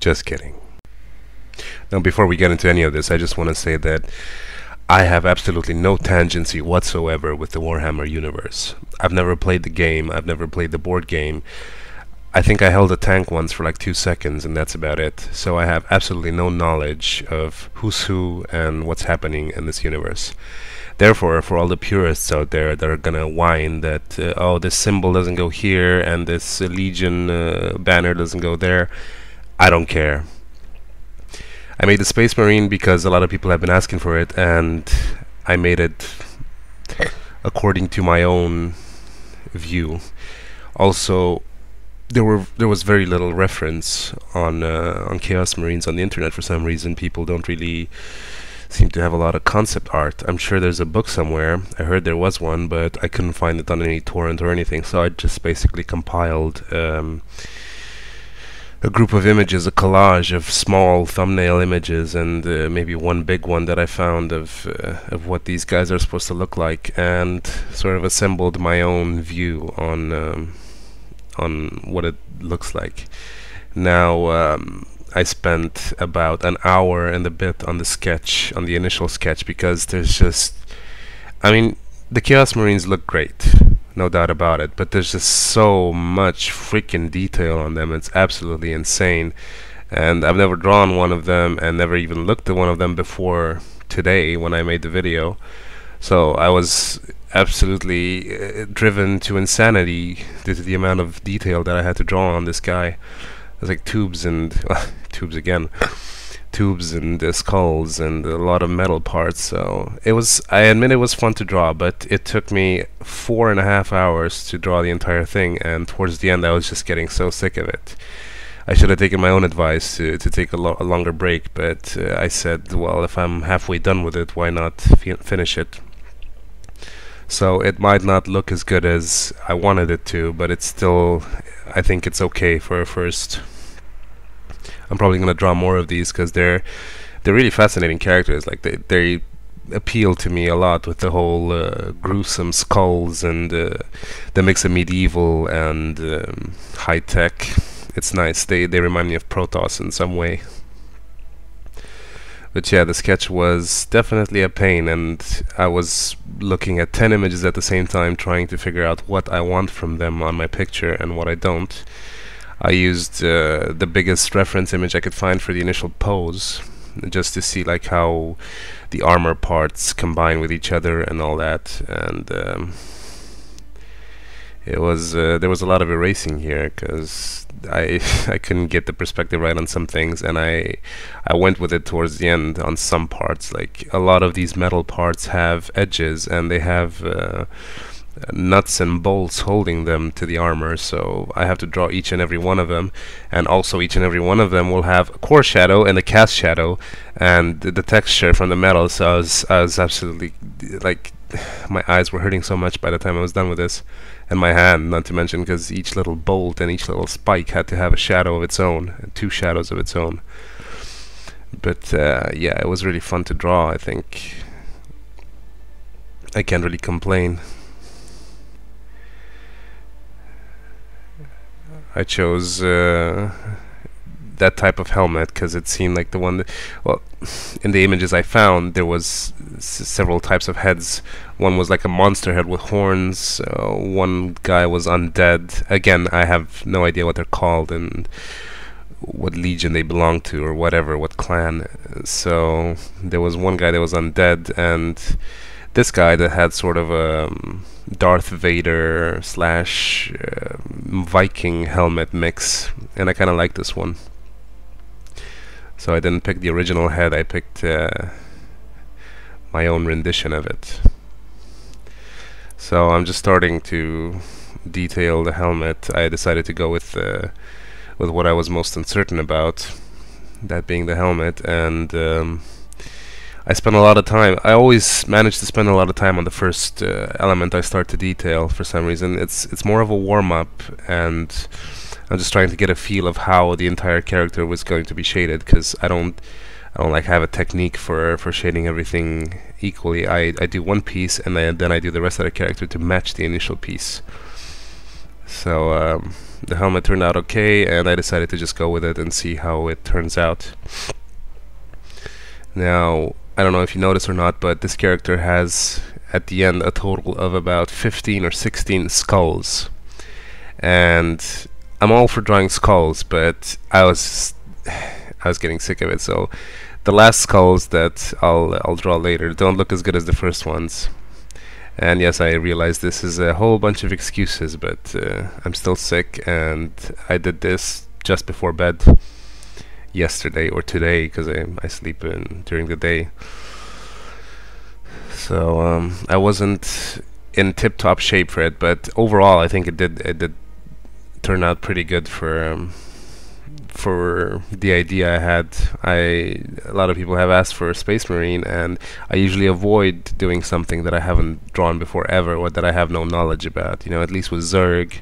Just kidding. Now, before we get into any of this, I just want to say that I have absolutely no tangency whatsoever with the Warhammer universe. I've never played the game, I've never played the board game. I think I held a tank once for like 2 seconds and that's about it. So I have absolutely no knowledge of who's who and what's happening in this universe. Therefore, for all the purists out there that are gonna whine that oh, this symbol doesn't go here and this Legion banner doesn't go there, I don't care. I made the Space Marine because a lot of people have been asking for it, and I made it according to my own view. Also, there was very little reference on Chaos Marines on the internet for some reason. People don't really seem to have a lot of concept art. I'm sure there's a book somewhere. I heard there was one, but I couldn't find it on any torrent or anything. So I just basically compiled a group of images, a collage of small thumbnail images, and maybe one big one that I found of what these guys are supposed to look like, and sort of assembled my own view on what it looks like. Now, I spent about an hour and a bit on the sketch, on the initial sketch, because there's just, I mean, the Chaos Marines look great, no doubt about it, but there's just so much freaking detail on them. It's absolutely insane, and I've never drawn one of them and never even looked at one of them before today when I made the video. So I was absolutely driven to insanity due to the amount of detail that I had to draw on this guy. There's like tubes and tubes again, tubes and skulls and a lot of metal parts. So it was, I admit it was fun to draw, but it took me 4.5 hours to draw the entire thing, and towards the end I was just getting so sick of it. I should have taken my own advice to take a longer break, but I said, well, if I'm halfway done with it, why not finish it? So it might not look as good as I wanted it to, but it's still, I think it's okay for a first. I'm probably gonna draw more of these because they're really fascinating characters. Like they appeal to me a lot with the whole gruesome skulls and the mix of medieval and high tech. It's nice. They remind me of Protoss in some way. But yeah, the sketch was definitely a pain, and I was looking at 10 images at the same time, trying to figure out what I want from them on my picture and what I don't. I used the biggest reference image I could find for the initial pose, just to see like how the armor parts combine with each other and all that. And it was there was a lot of erasing here because I couldn't get the perspective right on some things, and I went with it towards the end on some parts. Like a lot of these metal parts have edges, and they have nuts and bolts holding them to the armor, so I have to draw each and every one of them, and also each and every one of them will have a core shadow and a cast shadow and the texture from the metal. So I was absolutely, like, my eyes were hurting so much by the time I was done with this, and my hand, not to mention, because each little bolt and each little spike had to have a shadow of its own, and 2 shadows of its own. But yeah, it was really fun to draw. I think I can't really complain. I chose that type of helmet because it seemed like the one that, well, in the images I found, there was several types of heads. One was like a monster head with horns, one guy was undead. Again, I have no idea what they're called and what legion they belong to or whatever, what clan. So there was one guy that was undead, and this guy that had sort of a Darth Vader slash Viking helmet mix, and I kind of like this one. So I didn't pick the original head, I picked my own rendition of it. So I'm just starting to detail the helmet. I decided to go with what I was most uncertain about, that being the helmet, and I spent a lot of time. I always manage to spend a lot of time on the first element I start to detail for some reason. It's more of a warm-up, and I'm just trying to get a feel of how the entire character was going to be shaded, because I don't like have a technique for shading everything equally. I do one piece and then I do the rest of the character to match the initial piece. So the helmet turned out okay, and I decided to just go with it and see how it turns out. Now, I don't know if you noticed or not, but this character has at the end a total of about 15 or 16 skulls. And I'm all for drawing skulls, but I was getting sick of it. So the last skulls that I'll draw later don't look as good as the first ones. And yes, I realize this is a whole bunch of excuses, but I'm still sick, and I did this just before bed yesterday or today, because I sleep during the day. So I wasn't in tip-top shape for it, but overall I think it did turn out pretty good for the idea I had. A lot of people have asked for a Space Marine, and I usually avoid doing something that I haven't drawn before ever, or that I have no knowledge about. You know, at least with Zerg,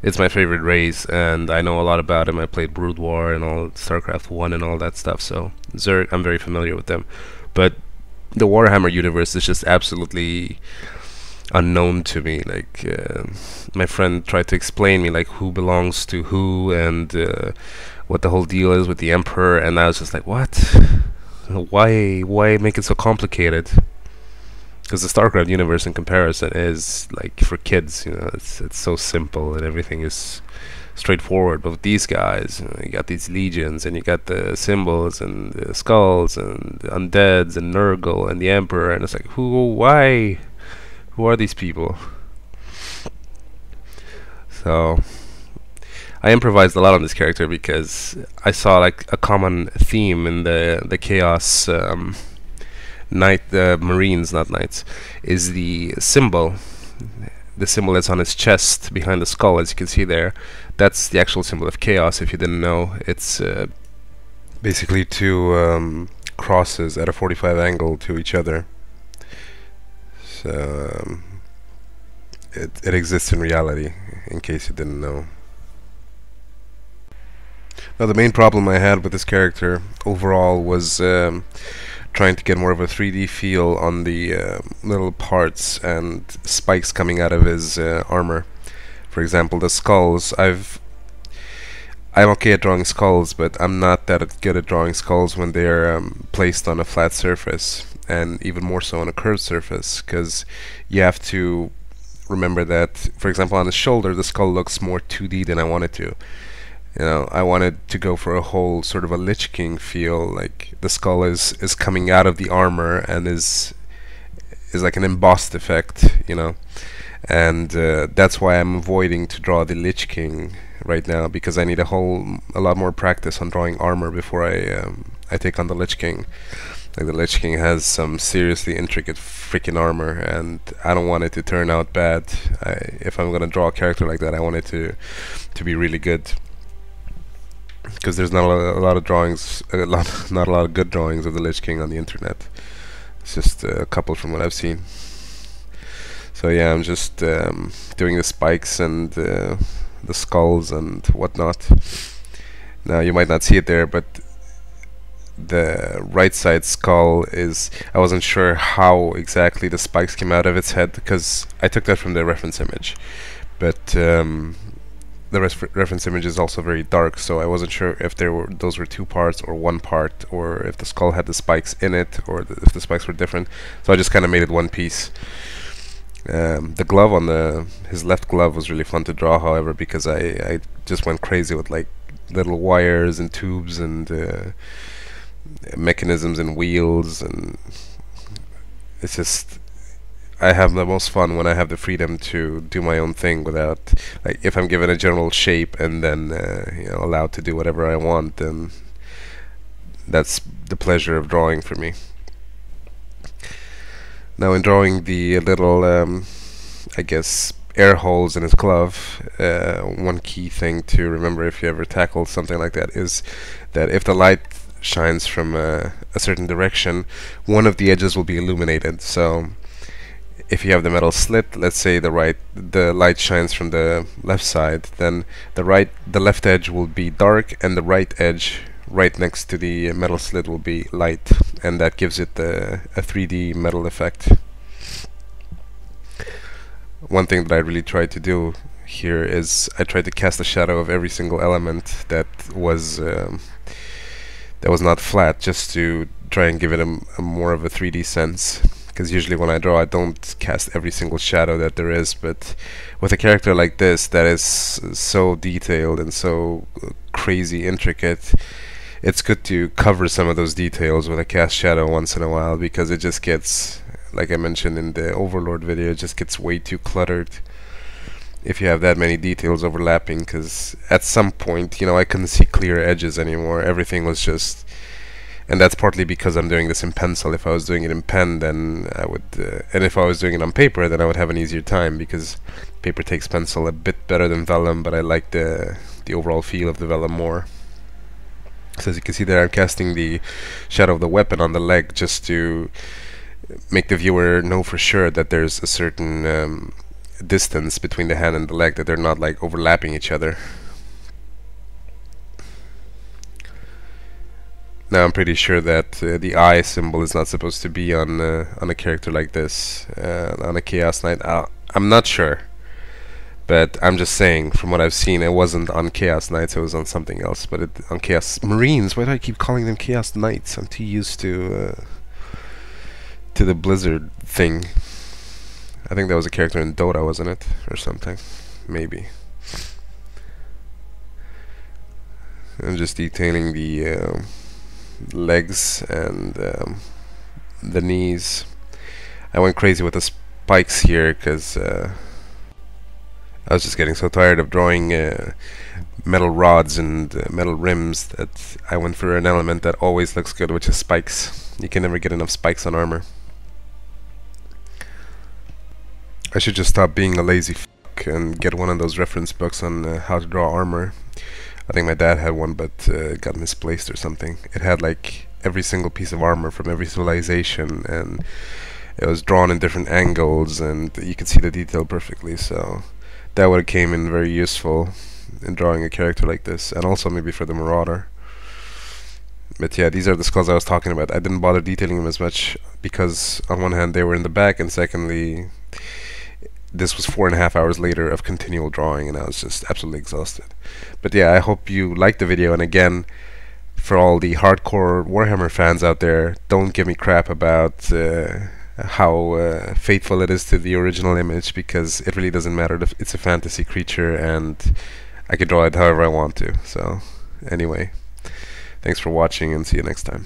it's my favorite race, and I know a lot about him. I played Brood War and all StarCraft 1 and all that stuff, so Zerg, I'm very familiar with them. But the Warhammer universe is just absolutely unknown to me. Like my friend tried to explain me like who belongs to who, and what the whole deal is with the Emperor, and I was just like, what? Why make it so complicated? Because the StarCraft universe in comparison is like for kids, you know, it's so simple and everything is straightforward. But with these guys, you know, you got these legions, and you got the symbols and the skulls and the undeads and Nurgle and the Emperor, and it's like, why? Who are these people? So I improvised a lot on this character because I saw like a common theme in the Chaos Marines, not knights, is the symbol. The symbol that's on his chest behind the skull, as you can see there. That's the actual symbol of Chaos, if you didn't know. It's basically two crosses at a 45 angle to each other. So it exists in reality, in case you didn't know. Now, the main problem I had with this character overall was trying to get more of a 3D feel on the little parts and spikes coming out of his armor. For example, the skulls. I'm okay at drawing skulls, but I'm not that good at drawing skulls when they're placed on a flat surface, and even more so on a curved surface, because you have to remember that, for example, on his shoulder, the skull looks more 2D than I wanted to. You know, I wanted to go for a whole sort of a Lich King feel, like the skull is coming out of the armor and is like an embossed effect, you know. And that's why I'm avoiding to draw the Lich King right now, because I need a lot more practice on drawing armor before I take on the Lich King. Like, the Lich King has some seriously intricate freaking armor, and I don't want it to turn out bad. If I'm gonna draw a character like that, I want it to be really good. Because there's not a lot of drawings, not a lot of good drawings of the Lich King on the internet. It's just a couple from what I've seen. So yeah, I'm just doing the spikes and the skulls and whatnot. Now, you might not see it there, but the right side skull is, I wasn't sure how exactly the spikes came out of its head, because I took that from the reference image, but the reference image is also very dark, so I wasn't sure if those were two parts or one part, or if the skull had the spikes in it, or if the spikes were different. So I just kind of made it one piece. The glove on his left glove was really fun to draw, however, because I just went crazy with like little wires and tubes and mechanisms and wheels, and it's just, I have the most fun when I have the freedom to do my own thing without, like, if I'm given a general shape and then you know, allowed to do whatever I want, then that's the pleasure of drawing for me. Now, in drawing the little I guess air holes in his glove, one key thing to remember if you ever tackle something like that is that if the light shines from a certain direction, one of the edges will be illuminated. So if you have the metal slit, let's say the light shines from the left side, then the left edge will be dark, and the right edge right next to the metal slit will be light, and that gives it a 3D metal effect. One thing that I really tried to do here is I tried to cast a shadow of every single element that was not flat, just to try and give it a more of a 3D sense. Because usually when I draw, I don't cast every single shadow that there is, but with a character like this that is so detailed and so crazy intricate, it's good to cover some of those details with a cast shadow once in a while, because it just gets, like I mentioned in the Overlord video, it just gets way too cluttered if you have that many details overlapping. Because at some point, you know, I couldn't see clear edges anymore. Everything was just, and that's partly because I'm doing this in pencil. If I was doing it in pen, then I would, and if I was doing it on paper, then I would have an easier time, because paper takes pencil a bit better than vellum, but I like the overall feel of the vellum more. So as you can see there, I'm casting the shadow of the weapon on the leg just to make the viewer know for sure that there's a certain distance between the hand and the leg, that they're not like overlapping each other. Now I'm pretty sure that the eye symbol is not supposed to be on a character like this, on a Chaos Knight. I'm not sure, but I'm just saying, from what I've seen, it wasn't on Chaos Knights, it was on something else. But on Chaos Marines, why do I keep calling them Chaos Knights? I'm too used to the Blizzard thing. I think that was a character in Dota, wasn't it? Or something. Maybe. I'm just detailing the legs and the knees. I went crazy with the spikes here because I was just getting so tired of drawing metal rods and metal rims that I went for an element that always looks good, which is spikes. You can never get enough spikes on armor. I should just stop being a lazy fuck and get one of those reference books on how to draw armor. I think my dad had one, but it got misplaced or something. It had like every single piece of armor from every civilization, and it was drawn in different angles, and you could see the detail perfectly. So that would have came in very useful in drawing a character like this, and also maybe for the Marauder. But yeah, these are the skulls I was talking about. I didn't bother detailing them as much because on one hand they were in the back, and secondly, this was 4.5 hours later of continual drawing, and I was just absolutely exhausted. But yeah, I hope you liked the video, and again, for all the hardcore Warhammer fans out there, don't give me crap about how faithful it is to the original image, because it really doesn't matter. It's a fantasy creature, and I can draw it however I want to. So anyway, thanks for watching, and see you next time.